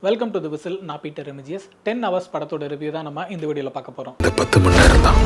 Welcome to the whistle. நான் Peter MGS. 10 hours படத்தோட review தான் நம்ம இந்த வீடியோவில் பார்க்க போகிறோம். இந்த 10 மணி நேரம் தான்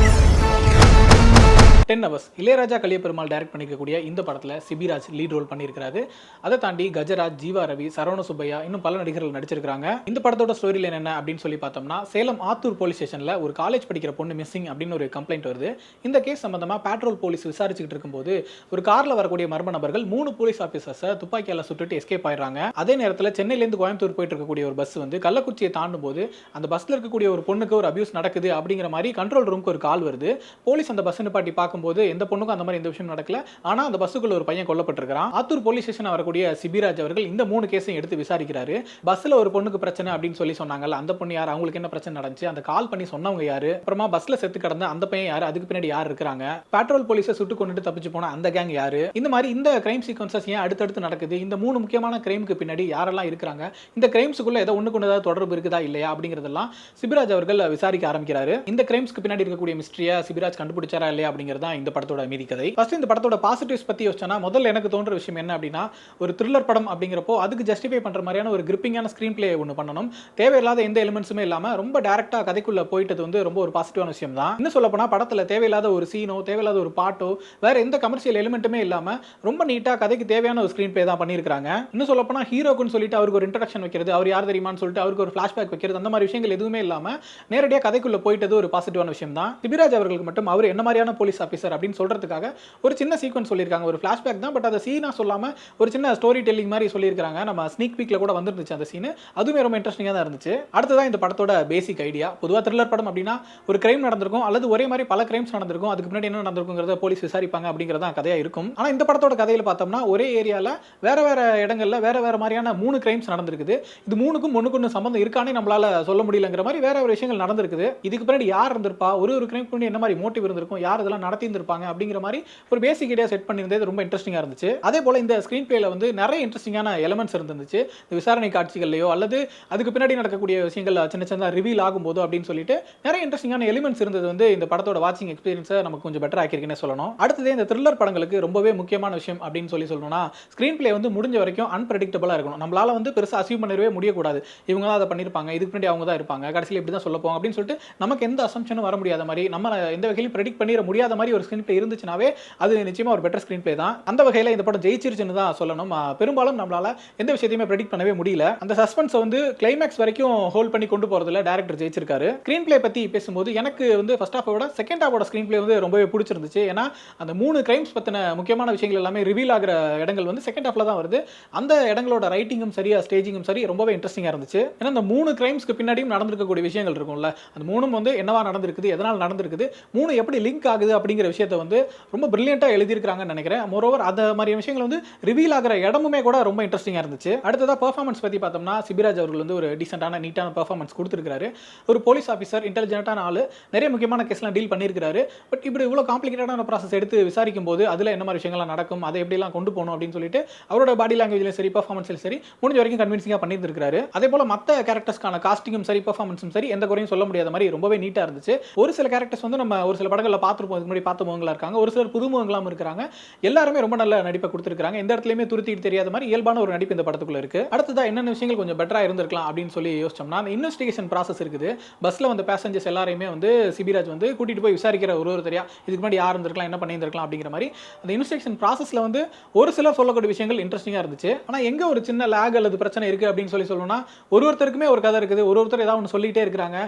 10 ஹவர்ஸ் இளையராஜா கலியபெருமாள் டைரக்ட் பண்ணிக்கக்கூடிய இந்த படத்தில் சிபிராஜ் லீட் ரோல் பண்ணியிருக்காரு. அதை தாண்டி கஜராஜ், ஜீவா ரவி, சரவண சுப்பையா இன்னும் பல நடிகர்கள் நடிச்சிருக்காங்க. இந்த படத்தோட ஸ்டோரி லைன் என்ன அப்படின்னு சொல்லி பார்த்தோம்னா, சேலம் ஆத்தூர் போலீஸ் ஸ்டேஷனில் ஒரு காலேஜ் படிக்கிற பொண்ணு மிஸ்ஸிங் அப்படின்னு ஒரு கம்ப்ளைண்ட் வருது. இந்த கேஸ் சம்பந்தமாக பேட்ரோல் போலீஸ் விசாரிச்சுக்கிட்டு இருக்கும்போது ஒரு காரில் வரக்கூடிய மர்ம நபர்கள் 3 போலீஸ் ஆஃபீஸர்ஸை துப்பாக்கியால் சுட்டுட்டு எஸ்கேப் ஆயிடுறாங்க. அதே நேரத்தில் சென்னையிலேருந்து கோயம்புத்தூர் போயிட்டு இருக்கக்கூடிய ஒரு பஸ் வந்து கள்ளக்குறிச்சியை தாண்டும் போது அந்த பஸ்ல இருக்கக்கூடிய ஒரு பொண்ணுக்கு ஒரு அபியூஸ் நடக்குது அப்படிங்கிற மாதிரி கண்ட்ரோல் ரூமுக்கு ஒரு கால் வருது. போலீஸ் அந்த பஸ் நிப்பாட்டி பார்க்கும்போது எந்த பொண்ணுக்கும் அந்த மாதிரி எந்த விஷயம் நடக்கல. ஆனா அந்த பஸ்ஸுக்குள்ள ஒரு பையன் கொல்லப்பட்டிருக்கான். ஆத்தூர் போலீஸ் ஸ்டேஷன் வரக்கூடிய சிபிராஜ் அவர்கள் இந்த 3 கேஸையும் எடுத்து விசாரிக்கிறாரு. பஸ்ல ஒரு பொண்ணுக்கு பிரச்சனை அப்படின்னு சொல்லி சொன்னாங்கல்ல, அந்த பொண்ணு யார், அவங்களுக்கு என்ன பிரச்சனை நடந்துச்சு, அந்த கால் பண்ணி சொன்னவங்க யாரு, அப்புறமா பஸ்ல செத்து கிடந்த அந்த பையன் யாரு, அதுக்கு பின்னாடி யார் இருக்காங்க, பேட்ரோல் போலீஸை சுட்டு கொண்டுட்டு தப்பிச்சு போன அந்த கேங் யாரு, இந்த மாதிரி இந்த கிரைம் சீக்வன்சஸ் ஏன் அடுத்தடுத்து நடக்குது, இந்த 3 முக்கியமான கிரைமுக்கு பின்னாடி யாரெல்லாம் இருக்காங்க, இந்த கிரைம்ஸுக்குள்ள ஏதோ ஒண்ணுக்கு ஒன்று ஏதாவது தொடர்பு இருக்குதா இல்லையா அப்படிங்கிறதெல்லாம் சிபிராஜ் அவர்கள் விசாரிக்க ஆரம்பிக்கிறாரு. இந்த கிரைம்ஸ்க்கு பின்னாடி இருக்கக்கூடிய மிஸ்ட்ரியா சிபிராஜ் கண்டுபிடிச்சாரா இல்லையா அப்படிங்கிறது தான் இந்த படத்தோட மீதி கதை. ஃபர்ஸ்ட் இந்த படத்தோட பாசிட்டிவ்ஸ் பத்தி யோசிச்சனா, முதல்ல எனக்கு தோன்ற விஷயம் என்ன அப்படின்னா, ஒரு த்ரில்லர் படம் அப்படிங்கிறப்போ அதுக்கு ஜஸ்டிஃபை பண்ற மாதிரியான ஒரு கிரிப்பிங்கான ஸ்கிரீன் பிளே ஒன்று பண்ணணும். தேவையில்லாத எந்த எலிமெண்ட்ஸுமே இல்லாம ரொம்ப டைரக்டா கதைக்குள்ள போயிட்டது வந்து ரொம்ப ஒரு பாசிட்டிவான விஷயம் தான். இன்னும் சொல்ல போனா படத்துல தேவையில்லாத ஒரு சீனோ, தேவையில்லாத ஒரு பாட்டோ, வேற எந்த கமர்ஷியல் எலிமெண்ட்டுமே இல்லாம ரொம்ப நீட்டா கதைக்கு தேவையான ஒரு ஸ்கிரீன் பிளே தான் பண்ணியிருக்காங்க. இன்னும் சொல்ல போனா ஹீரோக்குன்னு சொல்லிட்டு அவருக்கு ஒரு இன்ட்ரோடக்ஷன் வைக்கிறது, அவர் யார் தெரியுமான்னு சொல்லிட்டு அவருக்கு ஒரு ஃபிளாஷ்பேக் வைக்கிறது, அந்த மாதிரி விஷயங்கள் எதுவுமே இல்லாம நேரடியா கதைக்குள்ள போயிட்டது ஒரு பாசிட்டிவான விஷயம் தான். சிபிராஜ் அவர்களுக்கு மட்டும் அவர் என்ன மாதிரியான போலீஸ் ஆஃபீஸர் அப்படின்னு சொல்றதுக்காக ஒரு சின்ன சீக்வன்ஸ் சொல்லியிருக்காங்க. ஒரு ஃபிளாஷ்பேக் தான், பட் அதை சீனா சொல்லாம ஒரு சின்ன ஸ்டோரி டெல்லிங் மாதிரி சொல்லியிருக்காங்க. நம்ம ஸ்னீக் பீக்ல கூட வந்துருந்துச்சு அந்த சீன். அதுவுமே ரொம்ப இன்ட்ரெஸ்டிங்காக தான் இருந்துச்சு. அடுத்ததான் இந்த படத்தோட பேசிக் ஐடியா. பொதுவாக த்ரில்லர் படம் அப்படின்னா ஒரு கிரைம் நடந்திருக்கும், அல்லது ஒரே மாதிரி பல கிரைம்ஸ் நடந்திருக்கும், அதுக்கு முன்னாடி என்ன நடந்திருக்குங்கிறத போலீஸ் விசாரிப்பாங்க அப்படிங்கிறதா கதையா இருக்கும். ஆனா இந்த படத்தோட கதையில பார்த்தோம்னா ஒரே ஏரியால வேற வேற இடங்கள்ல வேற வேற மாதிரியான 3 கிரைம்ஸ் நடந்திருக்குது. இது 3க்கும் ஒண்ணுக்கு சம்பந்தம் இருக்கானே நம்மளால சொல்ல முடியலங்கிற மாதிரி வேற ஒரு விஷயங்கள் நடந்திருக்குது. இதுக்கு பின்னாடி யார் இருந்திருப்பா, ஒரு கிரைம் பண்ணி என்ன மாதிரி மோட்டிவ் இருந்திருக்கும், யார் இதெல்லாம் நடத்தி இருந்திருப்பாங்க அப்படிங்கிற மாதிரி ஒரு பேசிக் ஐடியா செட் பண்ணியிருந்தது ரொம்ப இன்ட்ரெஸ்டிங்கா இருந்துச்சு. அதே போல இந்த ஸ்கிரீன் பிளேல வந்து நிறைய இன்ட்ரெஸ்டிங்கான எலிமெண்ட்ஸ் இருந்துச்சு. இந்த விசாரணை காட்சிகள்லையோ அல்லது அதுக்கு பின்னாடி நடக்கக்கூடிய விஷயங்கள் சின்ன சின்ன ரிவீல் ஆகும்போது அப்படின்னு சொல்லிட்டு நிறைய இன்ட்ரெஸ்டிங்கான எலிமெண்ட்ஸ் இருந்தது வந்து இந்த படத்தோட வாட்சிங் எக்ஸ்பீரியன்ஸை நமக்கு கொஞ்சம் பெட்டர் ஆக்கியிருக்குன்னு சொல்லணும். அடுத்தது இந்த த்ரில்லர் படங்களுக்கு ரொம்பவே முக்கியமான விஷயம் அப்படின்னு சொல்லணும்னா, ஸ்கிரீன் பிளே வந்து முடிஞ்ச வரைக்கும் அன்பிரடிக்டபிளா இருக்கணும். நம்மளால வந்து பெருசா அசீவ் பண்ணவே முடியக்கூடாது. இவங்க தான் அதை பண்ணியிருப்பாங்க, இதுக்கு பின்னாடி அவங்க தான் இருப்பாங்க, கடைசியில் இப்படி தான் சொல்ல போவாங்க அப்படின்னு சொல்லிட்டு நமக்கு எந்த அசம்ஷனும் வர முடியாத மாதிரி, நம்ம எந்த வகையிலும் ப்ரெடிக்ட் பண்ணிட முடியாத மாதிரி ஒரு ஸ்கிரீன் பிளே இருந்துச்சுனாவே அது நிச்சயமா ஒரு பெட்டர் ஸ்கிரீன் பிளே தான். அந்த வகையில் இந்த படம் ஜெயிச்சிருச்சுன்னு தான் சொல்லணும். பெரும்பாலும் நம்மளால எந்த விஷயத்தையுமே ப்ரெடிக்ட் பண்ணவே முடியல. அந்த சஸ்பென்ஸை வந்து கிளைமேக்ஸ் வரைக்கும் ஹோல்ட் பண்ணி கொண்டு போறதுல டைரக்டர் ஜெயிச்சிருக்காரு. ஸ்கிரீன் பிளே பத்தி பேசும்போது எனக்கு வந்து ஃபர்ஸ்ட் ஹாஃபோட செகண்ட் ஹாஃபோட ஸ்கிரீன் பிளே வந்து ரொம்பவே பிடிச்சிருந்துச்சு. ஏன்னா அந்த 3 கிரைம்ஸ் பத்தின முக்கியமான விஷயங்கள் எல்லாமே ரிவீல் ஆகிற இடங்கள் வந்து செகண்ட் ஹாஃப்ல தான் வருது. அந்த இடங்களோட ரைட்டிங்கும் சரி, ஸ்டேஜிங்கும் சரி ரொம்பவே இன்ட்ரெஸ்டிங்கா இருந்துச்சு. ஏன்னா அந்த 3 கிரைம்ஸ்க்கு பின்னாடியும் நடந்திருக்கக்கூடிய விஷயங்கள் இருக்கும்ல, அந்த 3ம் வந்து என்னவா நடந்திருக்குது, எதனால் நடந்திருக்குது, 3 எப்படி லிங்க் ஆகுது அப்படிங்கிற விஷயத்தை வந்து ரொம்ப பிரில்லியண்டா எழுதியிருக்காங்கன்னு நினைக்கிறேன். மோரோவர் அந்த மாதிரி விஷயங்கள் வந்து ரிவீல் ஆகிற இடமுமே கூட ரொம்ப இன்ட்ரெஸ்டிங்கா இருந்துச்சு. அடுத்ததா பெர்ஃபார்மன்ஸ் பத்தி பார்த்தோம்னா, சிபிராஜ் அவர்கள் வந்து ஒரு டீசென்ட்டான நீட்டான பெர்ஃபார்மன்ஸ் கொடுத்திருக்காரு. ஒரு போலீஸ் ஆஃபீஸர், இன்டெலிஜென்ட்டான ஆளு, நிறைய முக்கியமான கேஸ்லாம் டீல் பண்ணியிருக்காரு. பட் இப்படி இவ்வளோ காம்ப்ளிகேட்டடான ப்ராசஸ் எடுத்து விசாரிக்கும் போது அதில் என்ன மாதிரி விஷயங்கள்லாம் நடக்கும், அதை எப்படிலாம் கொண்டு போகணும் அப்படின்னு சொல்லிட்டு அவரோட பாடி லாங்குவேஜ்லையும் சரி, பெர்ஃபார்மன்ஸ்லையும் சரி முடிஞ்ச வரைக்கும் கன்வின்சிங்காக பண்ணியிருக்காரு. அதே போல மற்ற கேரக்டர்ஸ்க்கான காஸ்டிங்கும் சரி, பெர்ஃபார்மன்ஸும் சரி எந்த குறையும் சொல்ல முடியாத மாதிரி ரொம்பவே நீட்டாக இருந்துச்சு. ஒரு சில கேரக்டர்ஸ் வந்து நம்ம ஒரு சில படங்களில் பார்த்துருப்போம், இதுக்கு முன்னாடி பார்த்த முகங்களா இருக்காங்க, ஒரு சிலர் புதுமுகங்களாம் இருக்கிறாங்க. எல்லாருமே ரொம்ப நல்ல நடிப்பை கொடுத்திருக்காங்க. எந்த இடத்துலயுமே துருத்திட்டு தெரியாத மாதிரி இயல்பான ஒரு நடிப்பு இந்த படத்துக்குள்ள இருக்கு. அடுத்ததா என்னென்ன விஷயங்கள் கொஞ்சம் பெட்டரா இருந்திருக்கலாம் அப்படின்னு சொல்லி யோசிச்சோம்னா, அந்த இன்வெஸ்டிகேஷன் ப்ராசஸ் இருக்குது. பஸ்ல வந்த பேசஞ்சர்ஸ் எல்லாரையுமே வந்து சிபிராஜ் வந்து கூட்டிட்டு போய் விசாரிக்கிற ஒருத்தரையா இதுக்கு முன்னாடி யார் இருந்திருக்கலாம், என்ன பண்ணியிருந்திருக்கலாம் அப்படிங்கிற மாதிரி அந்த இன்வெஸ்டிகேஷன் ப்ராசஸ்ல வந்து ஒரு சிலர் சொல்லக்கூடிய விஷயங்கள் இன்ட்ரெஸ்டிங்கா இருந்துச்சு. ஆனா எங்க ஒரு சின்ன லேக் அல்லது பிரச்சனை இருக்கு அப்படின்னு சொல்லணும்னா, ஒருத்தருக்குமே ஒரு கதை இருக்குது, ஒருத்தர் ஏதாவது ஒன்று சொல்லிட்டே இருக்காங்க,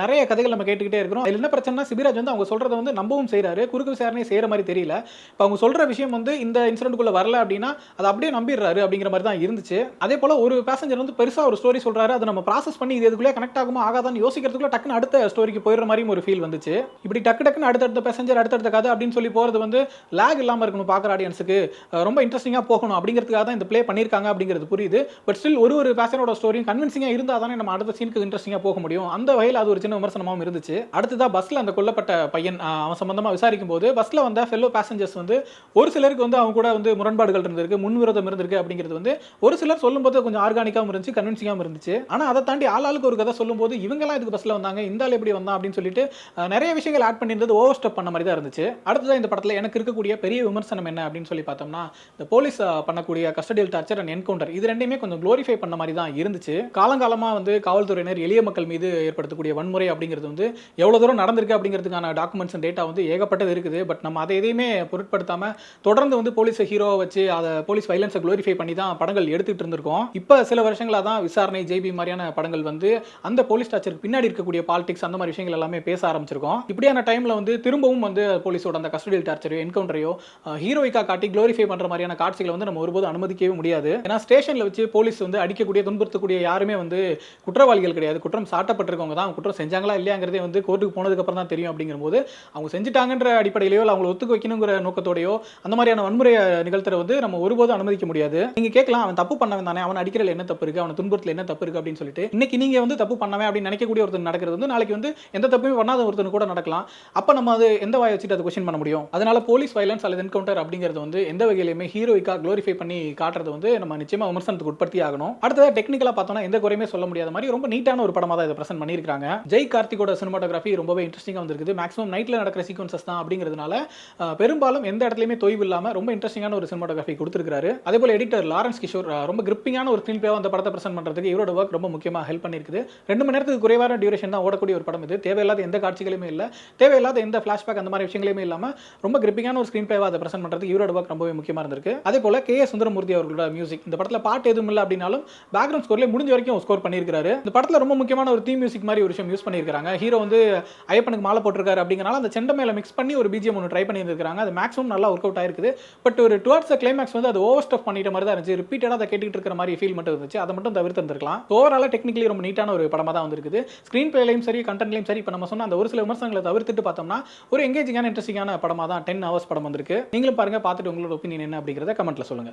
நிறைய கதைகள் நம்ம கேட்டுக்கிட்டே இருக்கிறோம். அதுல என்ன பிரச்சனைனா, சிபிராஜ் வந்து அவங்க சொல்றதை வந்து நம்பவும் செய்யறாரு, குறுக்கு விசாரணை செய்யற மாதிரி தெரியல. இப்போ அவங்க சொல்ற விஷயம் வந்து இந்த இன்சிடென்ட்குள்ள வரல அப்படின்னா அதை அப்படியே நம்பிடுறாரு அப்படிங்கிற மாதிரி தான் இருந்துச்சு. அதே போல ஒரு பேசஞ்சர் வந்து பெருசா ஒரு ஸ்டோரி சொல்றாரு, அதை நம்ம ப்ராசஸ் பண்ணி இது எதுக்குள்ளே கனெக்ட் ஆகுமா ஆகாதான்னு யோசிக்கிறதுக்குள்ள டக்குன்னு அடுத்த ஸ்டோரிக்கு போயிடுற மாதிரியும் ஒரு ஃபீல் வந்துச்சு. இப்படி டக்குன்னு அடுத்தடுத்த பேசஞ்சர் அடுத்தடுத்த கதை அப்படின்னு சொல்லி போறது வந்து லேக் இல்லாம இருக்கணும், பார்க்குற ஆடியன்ஸுக்கு ரொம்ப இன்ட்ரெஸ்டிங்கா போகணும் அப்படிங்கிறதுக்காக தான் இந்த ப்ளே பண்ணியிருக்காங்க அப்படிங்கிறது புரியுது. பட் ஸ்டில் ஒரு பேசனோட ஸ்டோரியும் கன்வின்சிங்கா இருந்தால் தானே நம்ம அடுத்த சீனுக்கு இன்ட்ரெஸ்டிங்கா போக முடியும். அந்த வகையில் அது ஒரு சின்ன விமர்சனமாகவும் இருந்துச்சு. அடுத்ததா பஸ்ல அந்த கொல்லப்பட்ட பையன் அவன் சம்பந்தமா விசாரிக்க விசாரிக்கும் போது பஸ்ல வந்த ஃபெல்லோ பேசஞ்சர்ஸ் வந்து ஒரு சிலருக்கு வந்து அவங்க கூட வந்து முரண்பாடுகள் இருந்திருக்கு, முன்விரோதம் இருந்திருக்கு அப்படிங்கிறது வந்து ஒரு சிலர் சொல்லும்போது கொஞ்சம் ஆர்கானிக்காவும் இருந்துச்சு, கன்வின்சிங்காகவும் இருந்துச்சு. ஆனா அதை தாண்டி ஆளாளுக்கு ஒரு கதை சொல்லும்போது இவங்கெல்லாம் இதுக்கு பஸ்ல வந்தாங்க, இந்த ஆள் எப்படி வந்தான் அப்படின்னு சொல்லிட்டு நிறைய விஷயங்கள் ஆட் பண்ணியிருந்தது ஓவர் ஸ்டெப் பண்ண மாதிரி தான் இருந்துச்சு. அடுத்ததான் இந்த படத்துல எனக்கு இருக்கக்கூடிய பெரிய விமர்சனம் என்ன அப்படின்னு சொல்லி பார்த்தோம்னா, இந்த போலீஸ் பண்ணக்கூடிய கஸ்டடியல் டார்ச்சர் அண்ட் என்கவுண்டர் இது ரெண்டையுமே கொஞ்சம் க்ளோரிஃபை பண்ண மாதிரி தான் இருந்துச்சு. காலங்காலமா வந்து காவல்துறையினர் எளிய மக்கள் மீது ஏற்படுத்தக்கூடிய வன்முறை அப்படிங்கிறது வந்து எவ்வளவு தூரம் நடந்திருக்கு அப்படிங்கிறதுக்கான டாக்குமெண்ட்ஸ் அண்ட் டேட்டா வந்து ஏகப்பட்டது இருக்குது. பட் நம்ம அதை எதையுமே பொருட்படுத்தாம தொடர்ந்து வந்து போலீஸ் ஹீரோவை வச்சு அதை போலீஸ் வைலன்ஸை க்ளோரிஃபை பண்ணி தான் படங்கள் எடுத்துட்டு இருந்திருக்கோம். இப்போ சில வருஷங்களா தான் விசாரணை, ஜேபி மாதிரியான படங்கள் வந்து அந்த போலீஸ் டார்ச்சருக்கு பின்னாடி இருக்கக்கூடிய பாலிடிக்ஸ் அந்த மாதிரி விஷயங்கள் எல்லாமே பேச ஆரம்பிச்சிருக்கோம். இப்படியான டைம்ல வந்து திரும்பவும் வந்து போலீஸோட அந்த கஸ்டடியல் டார்ச்சரையோ என்கவுண்டரையோ ஹீரோயிக்கா காட்டி க்ளோரிஃபை பண்ற மாதிரியான காட்சிகளை வந்து நம்ம ஒருபோது அனுமதிக்கவே முடியாது. ஏன்னா ஸ்டேஷன்ல வச்சு போலீஸ் வந்து அடிக்கக்கூடிய, துன்புறுத்தக்கூடிய யாருமே வந்து குற்றவாளிகள் கிடையாது. குற்றம் சாட்டப்பட்டிருக்கவங்க தான். குற்றம் செஞ்சாங்களா இல்லையாங்கிறதே வந்து கோர்ட்டுக்கு போனதுக்கு அப்புறம் தான் தெரியும். அப்படிங்கும்போது அவங்க செஞ்சுட்டாங்கன்ற அடிப்படையிலயோ இல்லை அவங்களை ஒத்துக்க வைக்கணுங்கிற நோக்கத்தோடையோ அந்த மாதிரியான வன்முறை நிகழ்த்துற வந்து நம்ம ஒருபோதும் அனுமதிக்க முடியாது. நீங்க கேட்கலாம், அவன் தப்பு பண்ணவன் தானே, அவன் அடிக்கிறதுல என்ன தப்பு இருக்கு, அவன் துன்புறுத்தல என்ன தப்பு இருக்கு அப்படின்னு சொல்லிட்டு. இன்னைக்கு நீங்க வந்து தப்பு பண்ணவே அப்படின்னு நினைக்கக்கூடிய ஒருத்தர் நடக்கிறது வந்து நாளைக்கு வந்து எந்த தப்புமே பண்ணாத ஒருத்தர் கூட நடக்கலாம். அப்ப நம்ம அது எந்த வாயை வச்சுட்டு அதை கொஸ்டின் பண்ண முடியும்? அதனால போலீஸ் வயலன்ஸ் அல்லது என்கவுண்டர் அப்படிங்கிறது வந்து எந்த வகையிலுமே ஹீரோயிக்கா க்ளோரிஃபை பண்ணி காட்டுறது வந்து நம்ம நிச்சயமா விமர்சனத்துக்கு உட்படுத்தி ஆகணும். அடுத்தது டெக்னிக்கலா பார்த்தோம்னா எந்த குறையுமே சொல்ல முடியாத மாதிரி ரொம்ப நீட்டான ஒரு படமா தான் இதை பிரசன்ட் பண்ணியிருக்காங்க. ஜெய் கார்த்திகோட சினிமாட்டோகிராஃபி ரொம்பவே இன்ட்ரெஸ்டிங்கா வந்திருக்குது. மேக்ஸிமம் நைட்ல நடக்கிற சீக்வன்சஸ் தான் அப்படிங்கிறதுனால பெரும்பாலும் எந்த இடத்துலையுமே தொய்வு இல்லாம ரொம்ப இன்ட்ரெஸ்டிங்கான ஒரு சினிமாட்டோகிராஃபி கொடுத்திருக்காரு. அதே போல எடிட்டர் லாரன்ஸ் கிஷோர் ரொம்ப கிரிப்பிங்கான ஒரு ஸ்கிரீன் பிளேவா அந்த படத்தை பிரசன்ட் பண்றதுக்கு இவரோட ஒர்க் ரொம்ப முக்கியமா ஹெல்ப் பண்ணிருக்குது. 2 மணி நேரத்துக்கு குறைவான டியூரேஷன் தான் ஓடக்கூடிய ஒரு படம் இது. தேவையில்லாத எந்த காட்சிகளுமே இல்ல, தேவையில்லாத எந்த ஃபிளாஷ்பேக் அந்த மாதிரி விஷயங்களுமே இல்லாம ரொம்ப கிரிப்பிங்கான ஒரு ஸ்கிரீன் பிளேவா அதை பிரசன்ட் பண்றதுக்கு இவரோட ஒர்க் ரொம்பவே முக்கியமா இருந்திருக்கு. அதே போல கே.எஸ். சுந்தரமூர்த்தி அவர்களோட மியூசிக், இந்த படத்துல பாட்டு எதுவும் இல்ல அப்படினாலும் பேக்ரவுண்ட் ஸ்கோர்ல முடிஞ்ச வரைக்கும் ஸ்கோர் பண்ணியிருக்காரு. இந்த படத்துல ரொம்ப முக்கியமான ஒரு தீம் மியூசிக் மாதிரி ஒரு விஷயம் யூஸ் பண்ணியிருக்காங்க. ஹீரோ வந்து ஐயப்பனுக்கு மாலை போட்டிருக்காரு அப்படிங்கறனால அந்த செண்டை மேல மிக்ஸ் பண்ணி ஒரு பிஜிஎம் ஒன்று ட்ரை பண்ணியிருக்காங்க. அது மேக்ஸிமம் நல்லா ஒர்க் அவுட் ஆயிருக்குது. பட் ஒரு டுவர்ட்ஸ் கிளைமேக்ஸ் வந்து அது ஓவர் ஸ்டஃப் பண்ணிட்ட மாதிரி தான் இருந்துச்சு. ரிப்பீட்டடா அதை கேட்டுட்டு இருக்கிற மாதிரி ஃபீல் மட்டும் இருந்துச்சு. அதை மட்டும் தவிர்த்து இருந்திருக்கலாம். ஓவராலா டெக்னிக்கலி ரொம்ப நீட்டான ஒரு படமா தான் வந்திருக்குது. ஸ்கிரீன் பிளேலையும் சரி, கண்டென்ட்லையும் சரி, இப்போ நம்ம சொன்ன அந்த ஒரு சில விமர்சனங்களை தவிர்த்துட்டு பார்த்தோம்னா ஒரு எங்கேஜிங்கான இன்ட்ரெஸ்டிங்கான படமா தான் 10 ஹவர்ஸ் படம் வந்திருக்கு. நீங்களும் பாருங்க, பார்த்துட்டு உங்களோட ஒப்பீனியன் என்ன அப்படிங்கிறத கமெண்ட்ல சொல்லுங்க.